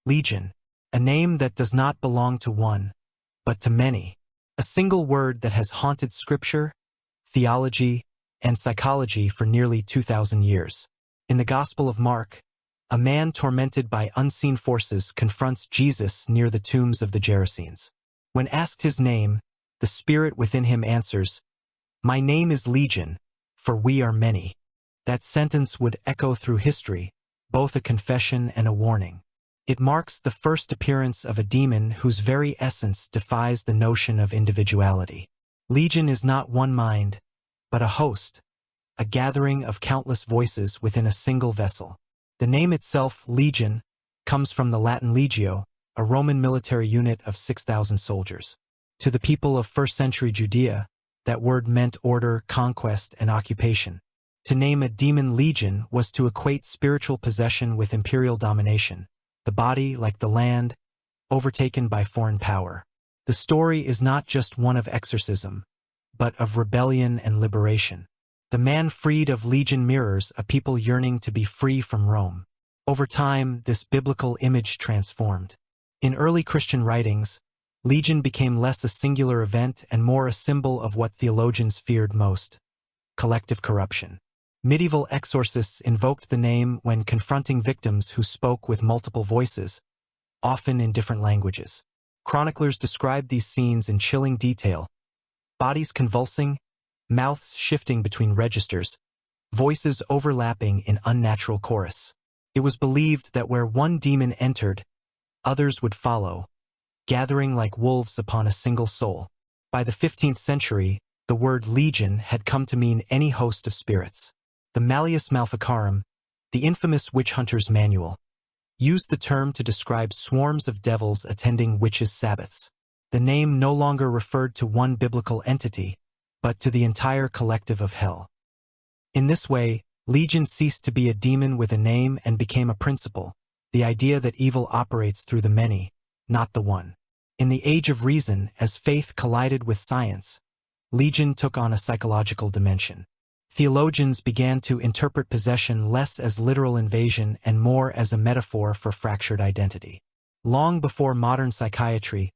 Legion, a name that does not belong to one, but to many. A single word that has haunted scripture, theology, and psychology for nearly 2,000 years. In the Gospel of Mark, a man tormented by unseen forces confronts Jesus near the tombs of the Gerasenes. When asked his name, the spirit within him answers, "My name is Legion, for we are many." That sentence would echo through history, both a confession and a warning. It marks the first appearance of a demon whose very essence defies the notion of individuality. Legion is not one mind, but a host, a gathering of countless voices within a single vessel. The name itself, Legion, comes from the Latin legio, a Roman military unit of 6,000 soldiers. To the people of first-century Judea, that word meant order, conquest, and occupation. To name a demon Legion was to equate spiritual possession with imperial domination, the body, like the land, overtaken by foreign power. The story is not just one of exorcism, but of rebellion and liberation. The man freed of Legion mirrors a people yearning to be free from Rome. Over time, this biblical image transformed. In early Christian writings, Legion became less a singular event and more a symbol of what theologians feared most: collective corruption. Medieval exorcists invoked the name when confronting victims who spoke with multiple voices, often in different languages. Chroniclers described these scenes in chilling detail: bodies convulsing, mouths shifting between registers, voices overlapping in unnatural chorus. It was believed that where one demon entered, others would follow, gathering like wolves upon a single soul. By the 15th century, the word legion had come to mean any host of spirits. The Malleus Maleficarum, the infamous witch hunter's manual, used the term to describe swarms of devils attending witches' sabbaths. The name no longer referred to one biblical entity, but to the entire collective of hell. In this way, Legion ceased to be a demon with a name and became a principle, the idea that evil operates through the many, not the one. In the Age of Reason, as faith collided with science, Legion took on a psychological dimension. Theologians began to interpret possession less as literal invasion and more as a metaphor for fractured identity. Long before modern psychiatry,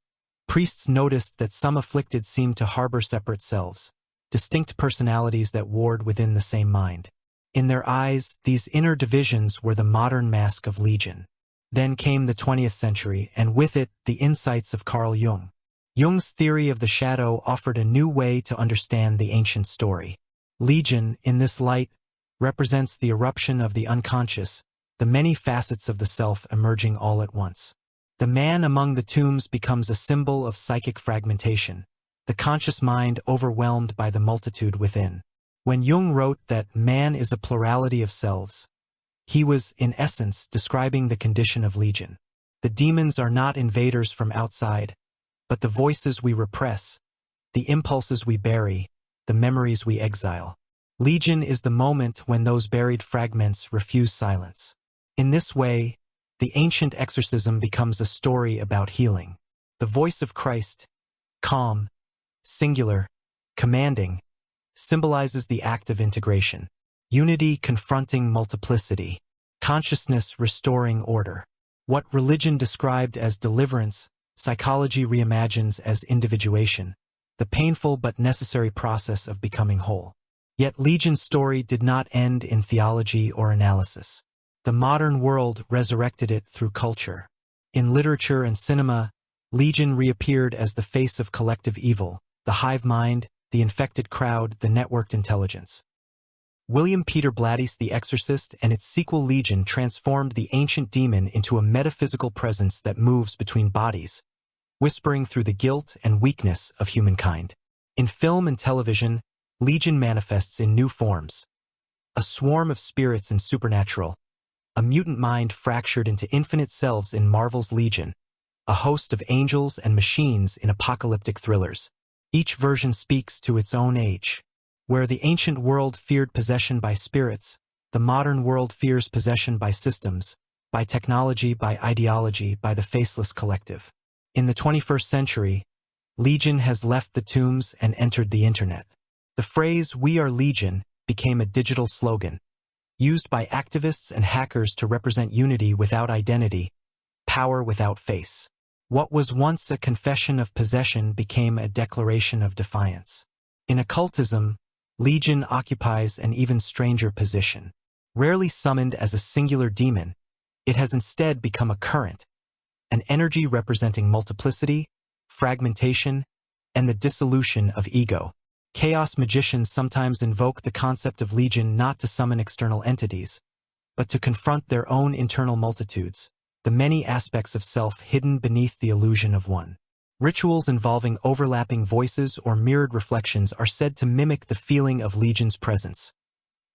priests noticed that some afflicted seemed to harbor separate selves, distinct personalities that warred within the same mind. In their eyes, these inner divisions were the modern mask of Legion. Then came the 20th century, and with it, the insights of Carl Jung. Jung's theory of the shadow offered a new way to understand the ancient story. Legion, in this light, represents the eruption of the unconscious, the many facets of the self emerging all at once. The man among the tombs becomes a symbol of psychic fragmentation, the conscious mind overwhelmed by the multitude within. When Jung wrote that man is a plurality of selves, he was, in essence, describing the condition of Legion. The demons are not invaders from outside, but the voices we repress, the impulses we bury, the memories we exile. Legion is the moment when those buried fragments refuse silence. In this way, the ancient exorcism becomes a story about healing. The voice of Christ, calm, singular, commanding, symbolizes the act of integration. Unity confronting multiplicity, consciousness restoring order. What religion described as deliverance, psychology reimagines as individuation, the painful but necessary process of becoming whole. Yet Legion's story did not end in theology or analysis. The modern world resurrected it through culture. In literature and cinema, Legion reappeared as the face of collective evil, the hive mind, the infected crowd, the networked intelligence. William Peter Blatty's The Exorcist and its sequel Legion transformed the ancient demon into a metaphysical presence that moves between bodies, whispering through the guilt and weakness of humankind. In film and television, Legion manifests in new forms. A swarm of spirits in Supernatural, a mutant mind fractured into infinite selves in Marvel's Legion, a host of angels and machines in apocalyptic thrillers. Each version speaks to its own age. Where the ancient world feared possession by spirits, the modern world fears possession by systems, by technology, by ideology, by the faceless collective. In the 21st century, Legion has left the tombs and entered the internet. The phrase, "We are Legion," became a digital slogan, used by activists and hackers to represent unity without identity, power without face. What was once a confession of possession became a declaration of defiance. In occultism, Legion occupies an even stranger position. Rarely summoned as a singular demon, it has instead become a current, an energy representing multiplicity, fragmentation, and the dissolution of ego. Chaos magicians sometimes invoke the concept of Legion not to summon external entities, but to confront their own internal multitudes, the many aspects of self hidden beneath the illusion of one. Rituals involving overlapping voices or mirrored reflections are said to mimic the feeling of Legion's presence.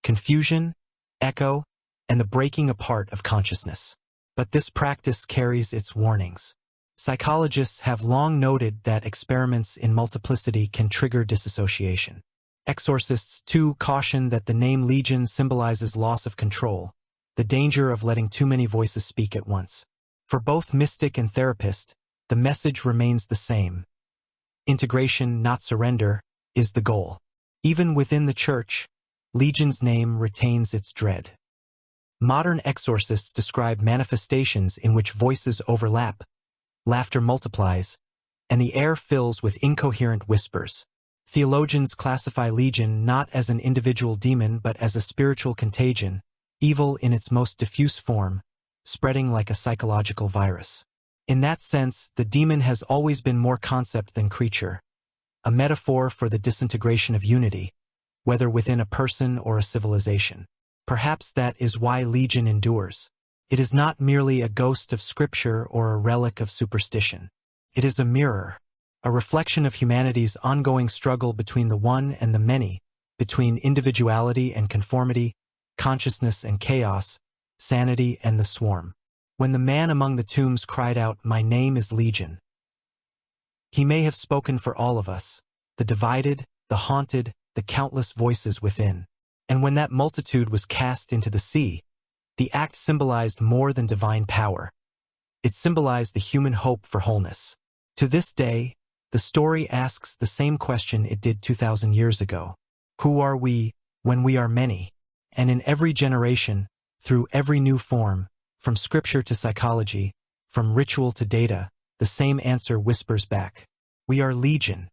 Confusion, echo, and the breaking apart of consciousness. But this practice carries its warnings. Psychologists have long noted that experiments in multiplicity can trigger disassociation. Exorcists, too, caution that the name Legion symbolizes loss of control, the danger of letting too many voices speak at once. For both mystic and therapist, the message remains the same. Integration, not surrender, is the goal. Even within the Church, Legion's name retains its dread. Modern exorcists describe manifestations in which voices overlap, laughter multiplies, and the air fills with incoherent whispers. Theologians classify Legion not as an individual demon but as a spiritual contagion, evil in its most diffuse form, spreading like a psychological virus. In that sense, the demon has always been more concept than creature, a metaphor for the disintegration of unity, whether within a person or a civilization. Perhaps that is why Legion endures. It is not merely a ghost of scripture or a relic of superstition. It is a mirror, a reflection of humanity's ongoing struggle between the one and the many, between individuality and conformity, consciousness and chaos, sanity and the swarm. When the man among the tombs cried out, "My name is Legion," he may have spoken for all of us, the divided, the haunted, the countless voices within. And when that multitude was cast into the sea, the act symbolized more than divine power. It symbolized the human hope for wholeness. To this day, the story asks the same question it did 2,000 years ago. Who are we when we are many? And in every generation, through every new form, from scripture to psychology, from ritual to data, the same answer whispers back. We are Legion.